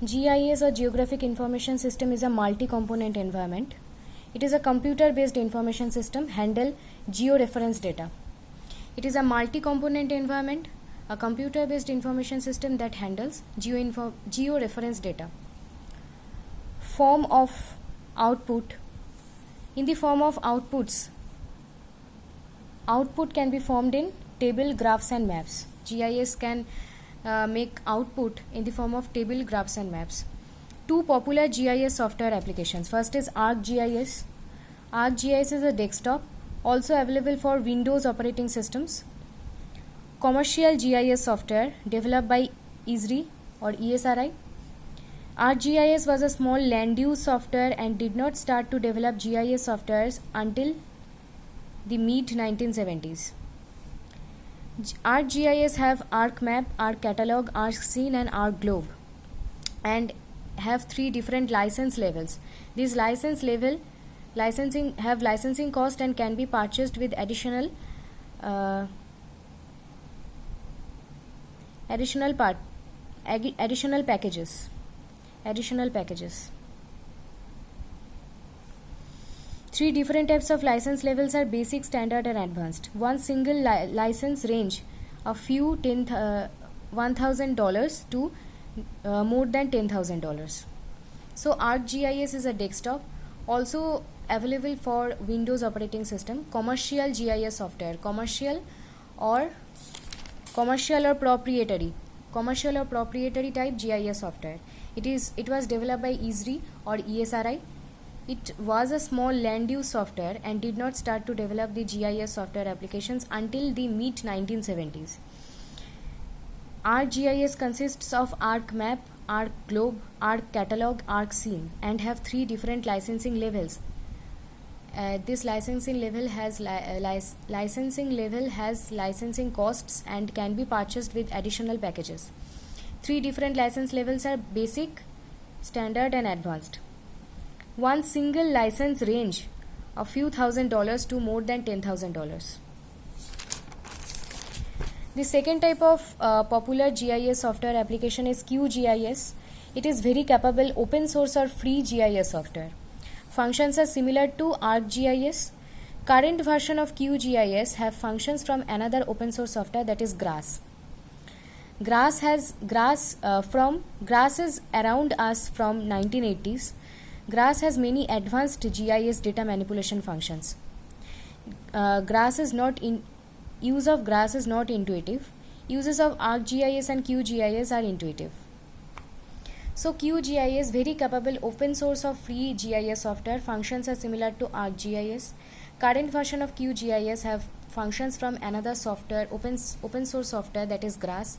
GIS or Geographic Information System is a multi-component environment. It is a computer-based information system handle georeference data. It is a multi-component environment, a computer-based information system that handles georeference data. Form of output. In the form of outputs, output can be formed in table, graphs and maps. GIS can make output in the form of table, graphs and maps. Two popular GIS software applications. First is ArcGIS. ArcGIS is a desktop, also available for Windows operating systems. Commercial GIS software developed by ESRI or ESRI. ArcGIS was a small land use software and did not start to develop GIS softwares until the mid-1970s. ArcGIS have ArcMap, ArcCatalog, ArcScene and ArcGlobe and have three different license levels. These licensing cost and can be purchased with additional packages. Three different types of license levels are basic, standard and advanced. One single license range a few $1,000 to more than $10,000. So ArcGIS is a desktop, also available for Windows operating system. Commercial GIS software, commercial or proprietary type GIS software. It was developed by ESRI or ESRI. It was a small land use software and did not start to develop the GIS software applications until the mid-1970s. ArcGIS consists of ArcMap, ArcGlobe, ArcCatalog, ArcScene and have three different licensing levels. This licensing level has licensing costs and can be purchased with additional packages. Three different license levels are basic, standard and advanced. One single license range a few $1,000s to more than $10,000. The second type of popular GIS software application is QGIS. It is very capable open source or free GIS software. Functions are similar to ArcGIS. Current version of QGIS have functions from another open source software, that is GRASS. GRASS is around us from 1980s. GRASS has many advanced GIS data manipulation functions. Use of GRASS is not intuitive. Uses of ArcGIS and QGIS are intuitive. So QGIS, very capable open source of free GIS software. Functions are similar to ArcGIS. Current version of QGIS have functions from another software, open source software, that is GRASS,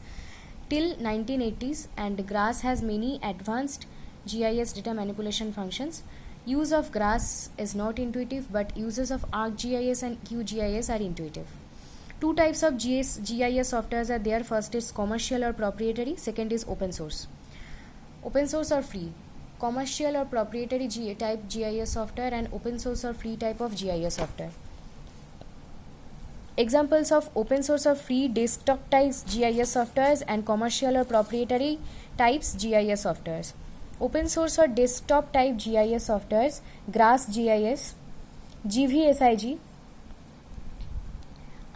till 1980s, and GRASS has many advanced GIS data manipulation functions. Use of GRASS is not intuitive, but uses of ArcGIS and QGIS are intuitive. Two types of GIS softwares are there. First is commercial or proprietary. Second is open source. Open source or free. Commercial or proprietary type GIS software and open source or free type of GIS software. Examples of open source or free desktop types GIS softwares and commercial or proprietary types GIS softwares. Open source or desktop type GIS softwares: GRASS GIS, GVSIG,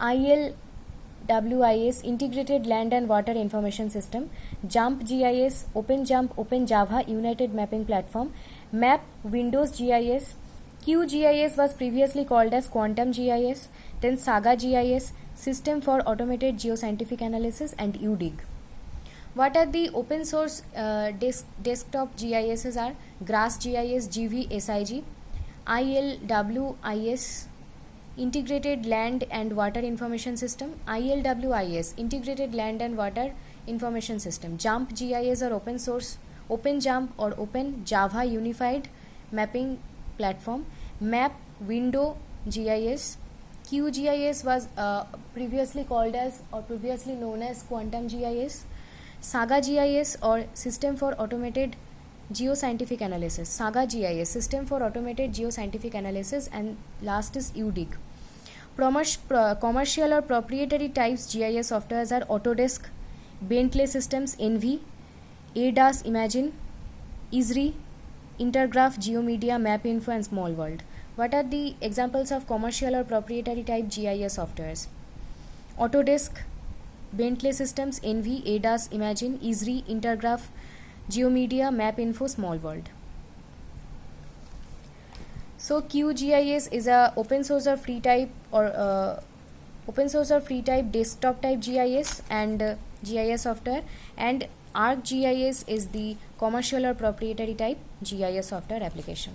ILWIS Integrated Land and Water Information System, JUMP GIS, OpenJump, OpenJava United Mapping Platform, MAP, Windows GIS. QGIS was previously called as Quantum GIS, then Saga GIS, System for Automated Geoscientific Analysis, and UDIG. What are the open source desktop GISs are? GRASS GIS, GVSIG, ILWIS Integrated Land and Water Information System, ILWIS Integrated Land and Water Information System, JUMP GIS or open source, OpenJump or OpenJava Unified Mapping Platform, MAP, Window GIS. QGIS was previously called as or previously known as Quantum GIS. Saga GIS or System for Automated Geoscientific Analysis, Saga GIS, System for Automated Geoscientific Analysis, and last is UDIG. Commercial or proprietary types GIS softwares are Autodesk, Bentley Systems, Envy, ADAS Imagine, Esri, Intergraph, GeoMedia, MapInfo, and SmallWorld. What are the examples of commercial or proprietary type GIS softwares? Autodesk, Bentley Systems, Envy, ADAS, Imagine, Esri, Intergraph, GeoMedia, MapInfo, SmallWorld. So QGIS is a open source or free type desktop type GIS and GIS software, and ArcGIS is the commercial or proprietary type GIS software application.